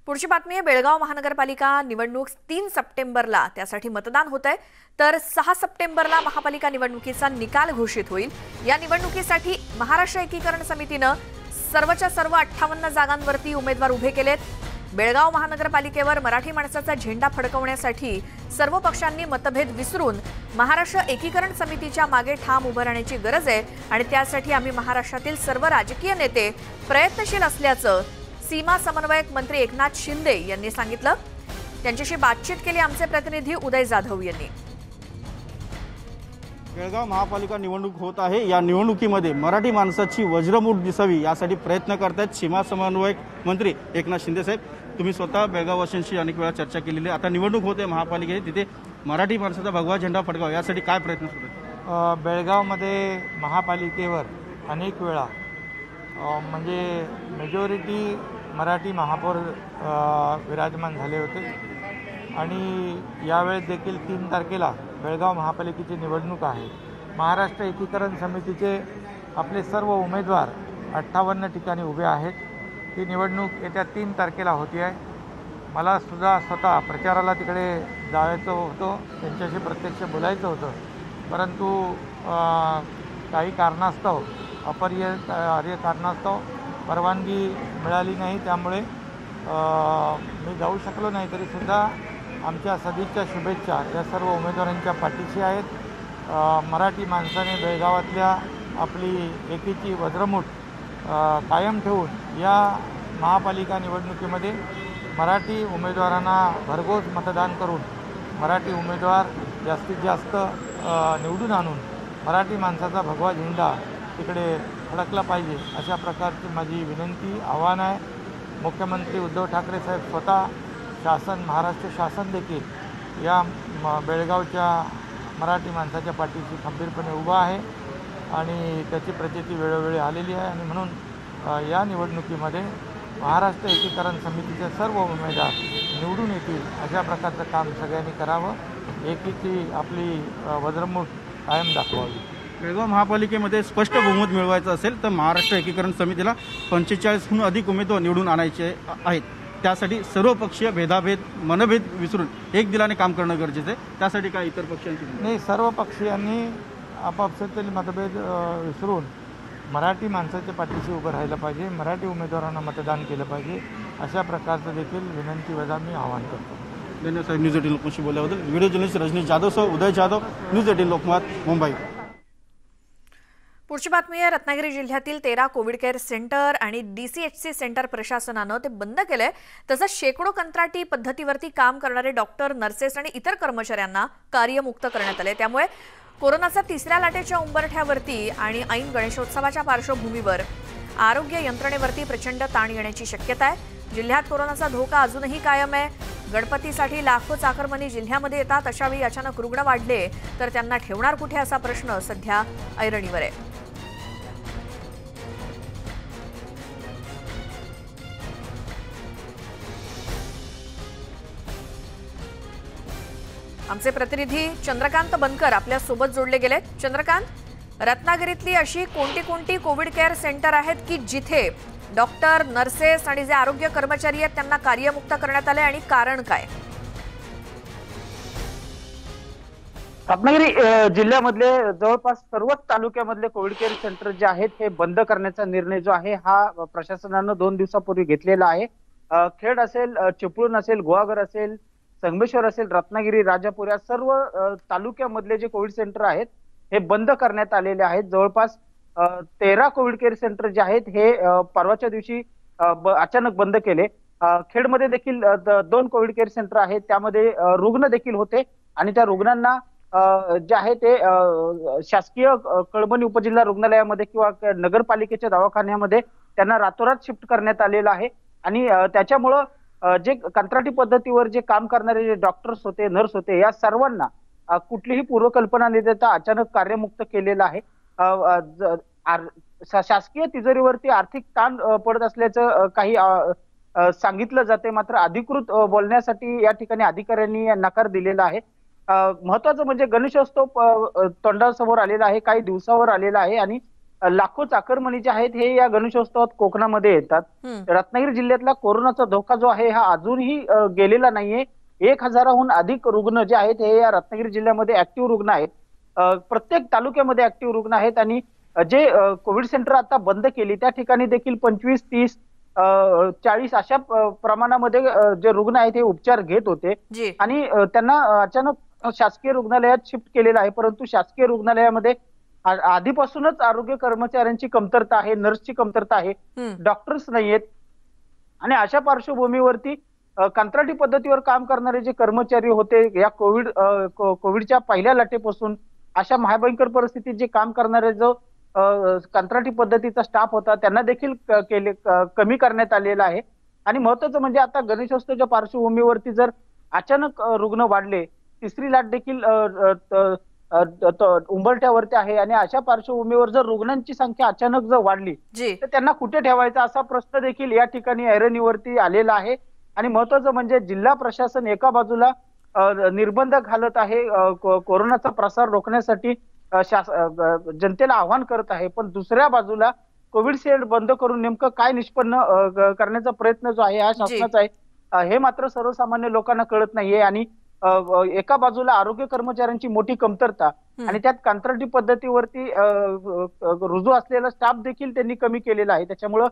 पुढची बातमी आहे। बेळगाव महानगरपालिका निवडणूक 3 सप्टेंबरला त्यासाठी मतदान होत आहे, तर 6 सप्टेंबरला महापालिका निवडणुकीचा निकाल घोषित होईल। या निवडणुकीसाठी महाराष्ट्र एकीकरण समितीने सर्वच्या सर्व 58 जागांवरती उमेदवार उभे केलेत। बेळगाव महानगरपालिकेवर मराठी माणसाचा झेंडा फडकवण्यासाठी सर्व पक्षांनी मतभेद विसरून महाराष्ट्र एकीकरण समितीच्या मागे ठाम उभं राहण्याची गरज आहे आणि त्यासाठी आम्ही महाराष्ट्रातील सर्व राजकीय नेते प्रयत्नशील असल्याचं सीमा समन्वयक मंत्री एकनाथ शिंदे यांनी सांगितलं। त्यांच्याशी बातचीत केली आमचे प्रतिनिधी उदय जाधव यांनी। बेळगाव महापालिका निवडणूक होत आहे। या निवडणुकीमध्ये मराठी माणसाची वज्रमूठ दिसावी यासाठी प्रयत्न करतात सीमा समन्वयक मंत्री एकनाथ शिंदे साहेब। तुम्ही स्वतः बेळगाववासींशी अनेक वेळा चर्चा केलेली आहे। आता निवडणूक होते महापालिकेत, तिथे मराठी माणसाचा भगवा झेंडा फडकावा यासाठी काय प्रयत्न सुरू आहेत? बेळगावमध्ये महापालिकेवर अनेक वेळा म्हणजे मेजॉरिटी मराठी महापौर विराजमान झाले होते आणि यावेळेस देखील 3 तारखेला बेळगाव महापालिकेची निवडणूक आहे। महाराष्ट्र एकीकरण समितीचे आपले सर्व उमेदवार 58 ठिकाणी उभे आहेत। ही निवडणूक येत्या 3 तारखेला होती आहे। मला सुद्धा स्वतः प्रचाराला तिकडे जायचं होतं, त्यांच्याशी प्रत्यक्ष बोलायचं होतं, परंतु काही कारणास्तव अपरिहार्य कारणास्तव परवानगी मिळाली नाही, त्यामुळे मी जाऊ शकलो नाही। तरीसुद्धा आमच्या सदिच्छा शुभेच्छा या सर्व उमेदवारांच्या पाठीशी आहेत। मराठी माणसाने बेळगावातल्या आपली एकीची वज्रमूठ कायम ठेवून या महापालिका निवडणुकीमध्ये मराठी उमेदवारांना भरघोस मतदान करून मराठी उमेदवार जास्तीत जास्त निवडून आणून मराठी माणसाचा भगवा झेंडा तिकडे फडकला पाहिजे, अशा प्रकारची माझी विनंती आव्हान आहे। मुख्यमंत्री उद्धव ठाकरे साहेब स्वतः शासन, महाराष्ट्र शासन देखील या बेळगावच्या मराठी माणसाच्या पाठीशी खंबीरपणे उभा आहे आणि त्याची प्रचिती वेळोवेळी आलेली आहे आणि म्हणून या निवडणुकीमध्ये महाराष्ट्र एकीकरण समितीचे सर्व उमेदवार निवडून येतील अशा प्रकारचं काम सगळ्यांनी करावं, एकीची आपली वज्रमूठ कायम दाखवावी। बेळगाव महापालिकेमध्ये स्पष्ट बहुमत मिळवायचं असेल तर महाराष्ट्र एकीकरण समितीला 45हून अधिक उमेदवार निवडून आणायचे आहेत। त्यासाठी सर्वपक्षीय भेदाभेद मनभेद विसरून एक दिलाने काम करणं गरजेचं आहे। त्यासाठी काय इतर पक्षांची नाही, सर्व पक्षीयांनी आपापसातील मतभेद विसरून मराठी माणसाच्या पाठीशी उभं राहिलं पाहिजे, मराठी उमेदवारांना मतदान केलं पाहिजे, अशा प्रकारचं देखील विनंती वजा मी आवाहन करतो। धन्यवाद साहेब, न्यूज 18 लोकमतशी बोलल्याबद्दल। व्हिडिओ जर्नलिस्ट रजनीश जाधव सह उदय जाधव, न्यूज 18 लोकमत, मुंबई। पुढची बातमी आहे। रत्नागिरी जिल्ह्यातील 13 कोविड केअर सेंटर आणि DCHC सेंटर प्रशासनानं ते बंद केलंय। तसंच शेकडो कंत्राटी पद्धतीवरती काम करणारे डॉक्टर, नर्सेस आणि इतर कर्मचाऱ्यांना कार्यमुक्त करण्यात आले। त्यामुळे कोरोनाचा 3ऱ्या लाटेच्या उंबरठ्यावरती आणि ऐन गणेशोत्सवाच्या पार्श्वभूमीवर आरोग्य यंत्रणेवरती प्रचंड ताण येण्याची शक्यता आहे। जिल्ह्यात कोरोनाचा धोका अजूनही कायम आहे। गणपतीसाठी लाखो चाकरमानी जिल्ह्यामध्ये येतात, अशावेळी अचानक रुग्ण वाढले तर त्यांना ठेवणार कुठे असा प्रश्न सध्या ऐरणीवर आहे। आमचे प्रतिनिधी चंद्रकांत बनकर आपल्या सोबत जोडले गेले। चंद्रकांत, रत्नागिरीतली अशी कोणती कोविड केअर सेंटर आहेत की जिथे डॉक्टर, नर्सेस आणि जे आरोग्य कर्मचारी आहेत त्यांना कार्यमुक्त करण्यात आले आणि कारण काय? रत्नागिरी जिल्ह्यामधले जवळपास सर्वच तालुक्यामधले कोविड केअर सेंटर जे आहेत हे बंद करण्याचा निर्णय जो आहे हा प्रशासनानं 2 दिवसापूर्वी घेतलेला आहे। खेड असेल, चिपळूण असेल, गुहागर असेल, संगमेश्वर असेल, रत्नागिरी, राजापूर या सर्व तालुक्यामधले जे कोविड सेंटर आहेत हे बंद करण्यात आलेले आहेत। जवळपास 13 कोविड केअर सेंटर जे आहेत हे परवाच्या दिवशी अचानक बंद केले। खेडमध्ये देखील 2 कोविड केअर सेंटर आहेत, त्यामध्ये रुग्ण देखील होते आणि त्या रुग्णांना जे आहे ते शासकीय कळमणी उपजिल्हा रुग्णालयामध्ये किंवा नगरपालिकेच्या दवाखान्यामध्ये त्यांना रातोरात शिफ्ट करण्यात आलेलं आहे आणि त्याच्यामुळं जे कंत्राटी पद्धतीवर जे काम करणारे जे डॉक्टर्स होते, नर्स होते, या सर्वांना कुठलीही पूर्वकल्पना न देता अचानक कार्यमुक्त केलेलं आहे। शासकीय तिजोरीवरती आर्थिक ताण पडत असल्याचं काही सांगितलं जाते, मात्र अधिकृत बोलण्यासाठी या ठिकाणी अधिकाऱ्यांनी नकार दिलेला आहे। महत्वाचं म्हणजे गणेशोत्सव तोंडासमोर आलेला आहे, काही दिवसावर आलेला आहे आणि लाखो चाकरमणी जे आहेत हे या गणेशोत्सवात कोकणामध्ये येतात. रत्नागिरी जिल्ह्यातला कोरोनाचा धोका जो आहे हा अजूनही गेलेला नाहीये. 1000हून अधिक रुग्ण जे आहेत हे या रत्नागिरी जिल्ह्यामध्ये ऍक्टिव्ह रुग्ण आहेत. प्रत्येक तालुक्यामध्ये ऍक्टिव्ह रुग्ण आहेत आणि जे कोविड सेंटर आता बंद केली त्या ठिकाणी देखील 25, 30, 40 अशा प्रमाणामध्ये जे रुग्ण आहेत हे उपचार घेत होते आणि त्यांना अचानक शासकीय रुग्णालयात शिफ्ट केलेलं आहे. परंतु शासकीय रुग्णालयामध्ये आधीपासूनच आरोग्य कर्मचाऱ्यांची कमतरता आहे, नर्सची कमतरता आहे, डॉक्टर्स नाहीयेत आणि अशा पार्श्वभूमीवरती कंत्राटी पद्धतीवर काम करणारे जे कर्मचारी होते या कोविडच्या पहिल्या लाटेपासून अशा महाभयंकर परिस्थितीत जे काम करणारे जो कंत्राटी पद्धतीचा स्टाफ होता त्यांना देखील कमी करण्यात आलेला आहे. आणि महत्वाचं म्हणजे आता गणेशोत्सवाच्या पार्श्वभूमीवरती जर अचानक रुग्ण वाढले, तिसरी लाट देखील उंबरठ्यावरती आहे आणि अशा पार्श्वभूमीवर जर रुग्णांची संख्या अचानक जर वाढली तर त्यांना कुठे ठेवायचा असा प्रश्न देखील या ठिकाणी ऐरणीवरती आलेला आहे. आणि महत्वाचं म्हणजे जिल्हा प्रशासन एका बाजूला निर्बंध घालत आहे, कोरोनाचा प्रसार रोखण्यासाठी जनतेला आवाहन करत आहे, पण दुसऱ्या बाजूला कोविड शेड बंद करून नेमकं काय निष्पन्न करण्याचा प्रयत्न जो आहे हा शासनाचा आहे हे मात्र सर्वसामान्य लोकांना कळत नाहीये. आणि एका बाजूला आरोग्य कर्मचाऱ्यांची मोठी कमतरता आणि त्यात कंत्राटी पद्धतीवरती रुजू असलेला स्टाफ देखील त्यांनी कमी केलेला आहे. त्याच्यामुळं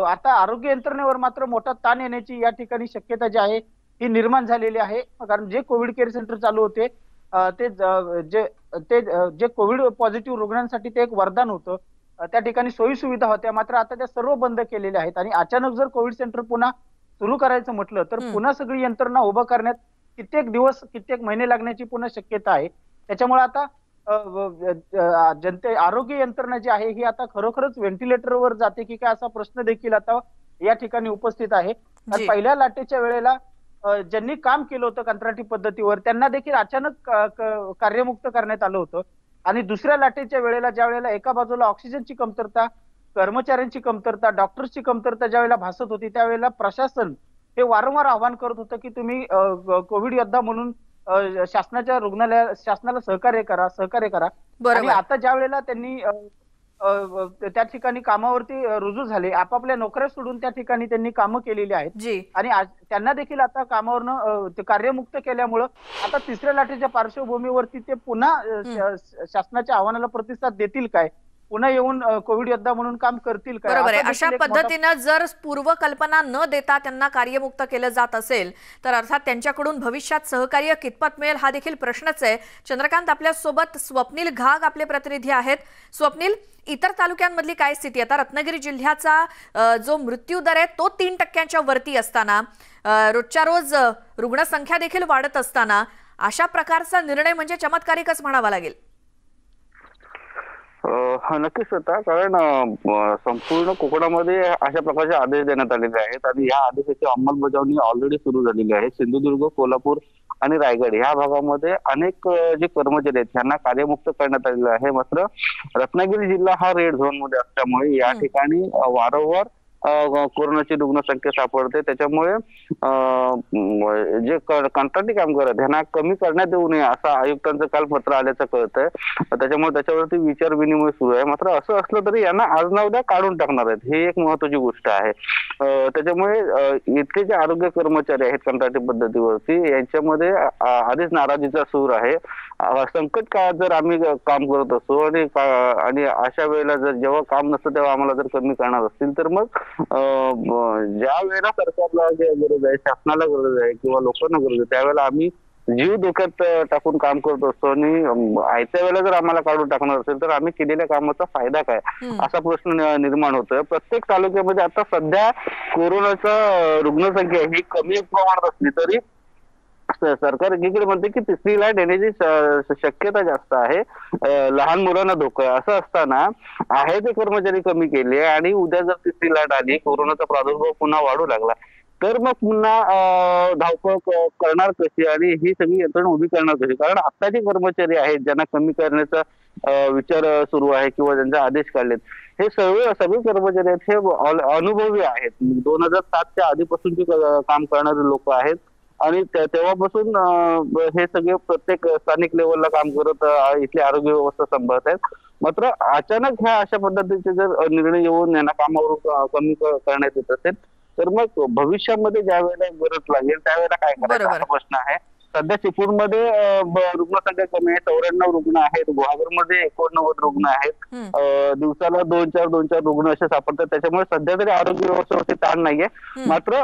आता आरोग्य यंत्रणेवर मात्र मोठा ताण येण्याची या ठिकाणी शक्यता जी आहे ही निर्माण झालेली आहे. कारण जे कोविड केअर सेंटर चालू होते जे कोविड पॉझिटिव्ह रुग्णांसाठी ते एक वरदान होतं, त्या ठिकाणी सोयी सुविधा होत्या, मात्र आता त्या सर्व बंद केलेल्या आहेत. आणि अचानक जर कोविड सेंटर पुन्हा सुरू करायचं म्हटलं तर पुन्हा सगळी यंत्रणा उभं करण्यात कित्येक दिवस, कित्येक महिने लागण्याची पुन्हा शक्यता आहे. त्याच्यामुळे आता आरोग्य यंत्रणा जी आहे ही आता खरोखरच व्हेंटिलेटरवर जाते की काय असा प्रश्न देखील आता या ठिकाणी उपस्थित आहे. पहिल्या लाटेच्या वेळेला ज्यांनी काम केलं होतं कंत्राटी पद्धतीवर त्यांना देखील अचानक कार्यमुक्त करण्यात आलं होतं. आणि दुसऱ्या लाटेच्या वेळेला ज्या वेळेला एका बाजूला ऑक्सिजनची कमतरता, कर्मचाऱ्यांची कमतरता, डॉक्टर्सची कमतरता ज्या वेळेला भासत होती त्यावेळेला प्रशासन हे वारंवार आवाहन करत होतं की तुम्ही कोविड योद्धा म्हणून शासनाला सहकार्य करा. आणि आता ज्या वेळेला त्यांनी त्या ठिकाणी कामावरती रुजू झाले, आपापल्या नोकऱ्या सोडून त्या ठिकाणी त्यांनी कामं केलेली आहेत आणि त्यांना देखील आता कामावरनं कार्यमुक्त केल्यामुळं आता तिसऱ्या लाटेच्या पार्श्वभूमीवरती ते पुन्हा शासनाच्या आव्हानाला प्रतिसाद देतील काय, पुन्हा येऊन कोविड योद्धा म्हणून काम करतील काय. बरोबर आहे. अशा पद्धतीनं जर पूर्वकल्पना न देता त्यांना कार्यमुक्त केलं जात असेल तर अर्थात त्यांच्याकडून भविष्यात सहकार्य कितपत मिळेल हा देखील प्रश्नच आहे. चंद्रकांत, आपल्या सोबत स्वप्नील घाग आपले प्रतिनिधी आहेत. स्वप्नील, इतर तालुक्यांमधली काय स्थिती? आता रत्नागिरी जिल्ह्याचा जो मृत्यू दर आहे तो 3% वरती असताना, रोजच्या रोज रुग्णसंख्या देखील वाढत असताना अशा प्रकारचा निर्णय म्हणजे चमत्कारिकच म्हणावा लागेल. नक्कीच होता, कारण संपूर्ण कोकणामध्ये अशा प्रकारचे आदेश देण्यात आलेले आहेत आणि या आदेशाची अंमलबजावणी ऑलरेडी सुरू झालेली आहे. सिंधुदुर्ग, कोल्हापूर आणि रायगड या भागामध्ये अनेक जे कर्मचारी आहेत त्यांना कार्यमुक्त करण्यात आलेलं आहे. मात्र रत्नागिरी जिल्हा हा रेड झोन मध्ये असल्यामुळे या ठिकाणी वारंवार कोरोनाची रुग्णसंख्या सापडते. त्याच्यामुळे जे कंत्राटी कामगार आहेत त्यांना कमी करण्यात येऊ नये असं आयुक्तांचं काल पत्र आल्याचं कळतंय. त्याच्यामुळे त्याच्यावरती विचार विनिमय सुरू आहे. मात्र असं असलं तरी यांना आज ना उद्या काढून टाकणार आहेत, ही एक महत्वाची गोष्ट आहे. त्याच्यामुळे इथले जे आरोग्य कर्मचारी आहेत कंत्राटी पद्धतीवरती यांच्यामध्ये आधीच नाराजीचा सूर आहे. संकट काळात जर आम्ही काम करत असतो आणि अशा वेळेला जर जेव्हा काम नसतं तेव्हा आम्हाला जर कमी करणार असतील तर मग ज्या वेळेला सरकारला गरज आहे, शासनाला गरज आहे किंवा लोकांना गरज आहे त्यावेळेला आम्ही जीव धोक्यात टाकून काम करत असतो आणि आयत्या वेळेला जर आम्हाला काढून टाकणार असेल तर आम्ही केलेल्या कामाचा फायदा काय असा प्रश्न निर्माण होतोय. प्रत्येक तालुक्यामध्ये आता सध्या कोरोनाचा रुग्णसंख्या ही कमी प्रमाणात असली तरी सरकार एकीकडे म्हणते की तिसरी लाट येण्याची शक्यता जास्त आहे, लहान मुलांना धोका आहे. असं असताना आहे ते कर्मचारी कमी केले आणि उद्या जर तिसरी लाट आली, कोरोनाचा प्रादुर्भाव पुन्हा वाढू लागला तर मग पुन्हा धावपळ करणार कशी आणि ही सगळी यंत्रणा उभी करणार कशी? कारण आता जे कर्मचारी आहेत ज्यांना कमी करण्याचा विचार सुरू आहे किंवा ज्यांचे आदेश काढलेत हे सगळे कर्मचारी आहेत हे अनुभवी आहेत. 2007च्या आधीपासूनचे काम करणारे लोक आहेत आणि तेव्हापासून हे सगळे प्रत्येक स्थानिक लेवलला काम करत इथली आरोग्य व्यवस्था सांभाळत आहेत. मात्र अचानक ह्या अशा पद्धतीचे जर निर्णय येऊन यांना कामावर कमी करण्यात येत असेल तर मग भविष्यामध्ये ज्या वेळेला गरज लागेल त्यावेळेला काय करायचं बरोबर. असा प्रश्न आहे. सध्या चिपळूणमध्ये रुग्णसंख्या कमी आहे, 94 रुग्ण आहेत. गुहागरमध्ये 89 रुग्ण आहेत. दिवसाला 2-4 रुग्ण असे सापडतात. त्याच्यामुळे सध्या तरी आरोग्य व्यवस्थेवरती ताण नाहीये. मात्र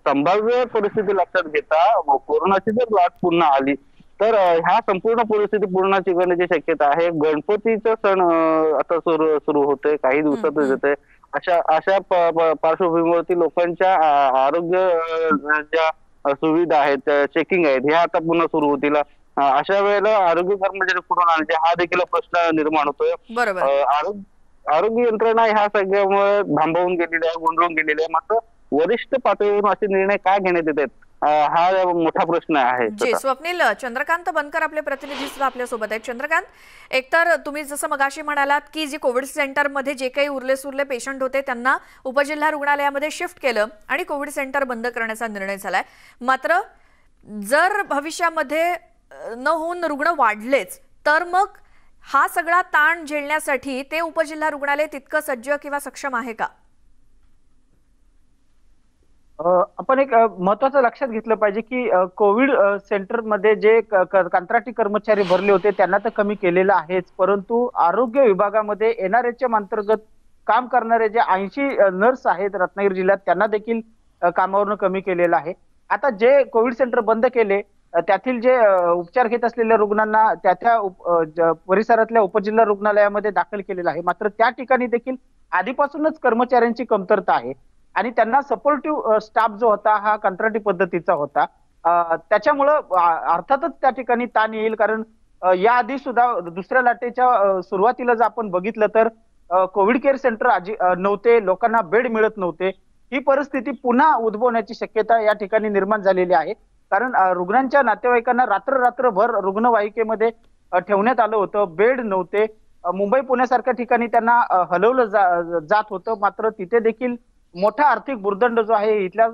संभाव्य परिस्थिती लक्षात घेता कोरोनाची जर लाट पुन्हा आली तर ह्या संपूर्ण परिस्थिती पूर्ण चिघळण्याची शक्यता आहे. गणपतीचा सण आता सुरू होतोय, काही दिवसातच येतोय. अशा पार्श्वभूमीवरती लोकांच्या आरोग्य ज्या सुविधा आहेत, चेकिंग आहेत, ह्या आता पुन्हा सुरू होतील. अशा वेळेला आरोग्य कर्मचारी कुठून आणायचे हा देखील प्रश्न निर्माण होतोय. बरोबर. आरोग्य यंत्रणा ह्या सगळ्यामुळे भांबावून गेलेली आहे, गोंधळून गेलेली आहे. मात्र वरिष्ठ पातळीवरून असे निर्णय काय घेण्यात येत आहेत हा मोठा प्रश्न आहे. जी स्वप्नील, चंद्रकांत बनकर आपले प्रतिनिधी सुद्धा आपल्या सोबत आहेत. चंद्रकांत, एकतर तुम्ही जसं मगाशी म्हणालात की जे कोविड सेंटरमध्ये जे काही उरले सुरले पेशंट होते त्यांना उपजिल्हा रुग्णालयामध्ये शिफ्ट केलं आणि कोविड सेंटर बंद करण्याचा निर्णय झालाय. मात्र जर भविष्यामध्ये न होऊन रुग्ण वाढलेच तर मग हा सगळा ताण झेलण्यासाठी ते उपजिल्हा रुग्णालय तितकं सज्ज किंवा सक्षम आहे का? आपण एक महत्वाचं लक्षात घेतलं पाहिजे की कोविड सेंटरमध्ये जे कंत्राटी कर्मचारी भरले होते त्यांना तर कमी केलेलं आहेच, परंतु आरोग्य विभागामध्ये NRHM अंतर्गत काम करणारे जे 80 नर्स आहेत रत्नागिरी जिल्ह्यात त्यांना देखील कामावरून कमी केलेलं आहे. आता जे कोविड सेंटर बंद केले त्यातील जे उपचार घेत असलेल्या रुग्णांना त्या परिसरातल्या उपजिल्हा रुग्णालयामध्ये दाखल केलेलं आहे. मात्र त्या ठिकाणी देखील आधीपासूनच कर्मचाऱ्यांची कमतरता आहे आणि त्यांना सपोर्टिव्ह स्टाफ जो होता हा कंत्राटी पद्धतीचा होता. त्याच्यामुळं अर्थातच त्या ठिकाणी ताण येईल, कारण याआधी सुद्धा दुसऱ्या लाटेच्या सुरुवातीला जर आपण बघितलं तर कोविड केअर सेंटर नव्हते, लोकांना बेड मिळत नव्हते. ही परिस्थिती पुन्हा उद्भवण्याची शक्यता या ठिकाणी निर्माण झालेली आहे, कारण रुग्णांच्या नातेवाईकांना रात्रभर रुग्णवाहिकेमध्ये ठेवण्यात आलं होतं, बेड नव्हते. मुंबई पुण्यासारख्या ठिकाणी त्यांना हलवलं जात होतं, मात्र तिथे देखील मोठा आर्थिक भुर्दंड जो आहे इथल्या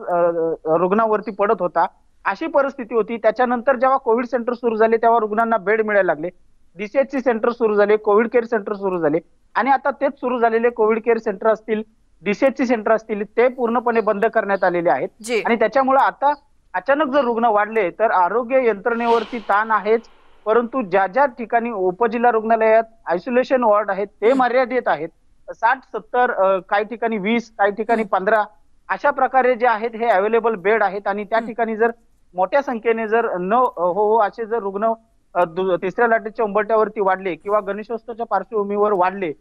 रुग्णांवरती पडत होता. अशी परिस्थिती होती. त्याच्यानंतर जेव्हा कोविड सेंटर सुरू झाले तेव्हा रुग्णांना बेड मिळायला लागले, DCHC सेंटर सुरू झाले, कोविड केअर सेंटर सुरू झाले आणि आता तेच सुरू झालेले कोविड केअर सेंटर असतील, DCHC सेंटर असतील, ते पूर्णपणे बंद करण्यात आलेले आहेत. आणि त्याच्यामुळे आता अचानक जर रुग्ण वाढले तर आरोग्य यंत्रणेवरती ताण आहेच, परंतु ज्या ठिकाणी उपजिल्हा रुग्णालयात आयसोलेशन वॉर्ड आहेत ते मर्यादित आहेत. 60-70 काही ठिकाणी 20 काही ठिकाणी 15 अशा प्रकारे जे आहेत हे अवेलेबल बेड आहेत आणि त्या ठिकाणी जर मोठ्या संख्येने जर असे जर रुग्ण तिसऱ्या लाटेच्या उंबरठ्यावरती वाढले किंवा गणेशोत्सवाच्या पार्श्वभूमीवर वाढले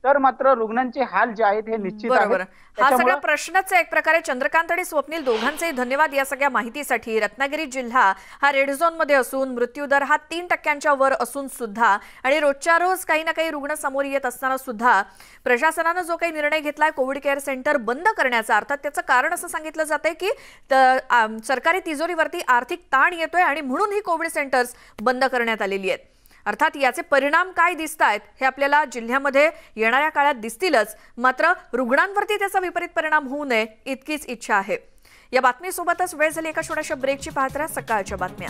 तर मात्र रुग्णांचे हाल जे आहेत हे निश्चित बरोबर. हा सगळा प्रश्नच एक प्रकारे. चंद्रकांत आणि स्वप्नील दोघांचेही धन्यवाद या सगळ्या माहितीसाठी. रत्नागिरी जिल्हा हा रेड झोन मध्ये असून मृत्यूदर हा 3% वर असून सुद्धा आणि रोजच्या रोज काही ना काही रुग्ण समोर येत असताना सुद्धा प्रशासनाने जो काही निर्णय घेतलाय कोविड केअर सेंटर बंद करण्याचा, अर्थात त्याचं कारण असं सांगितलं जातंय की सरकारी तिजोरीवरती आर्थिक ताण येतोय आणि म्हणून ही कोविड सेंटर्स बंद करण्यात आलेली आहेत. अर्थात याचे परिणाम काय दिसतायत हे आपल्याला जिल्ह्यामध्ये येणाऱ्या काळात दिसतीलच, मात्र रुग्णांवरती त्याचा विपरीत परिणाम होऊ नये इतकीच इच्छा आहे. या बातमीसोबतच वेळ झाली एका छोट्याशा ब्रेकची. पाहत राहा सकाळच्या बातम्या.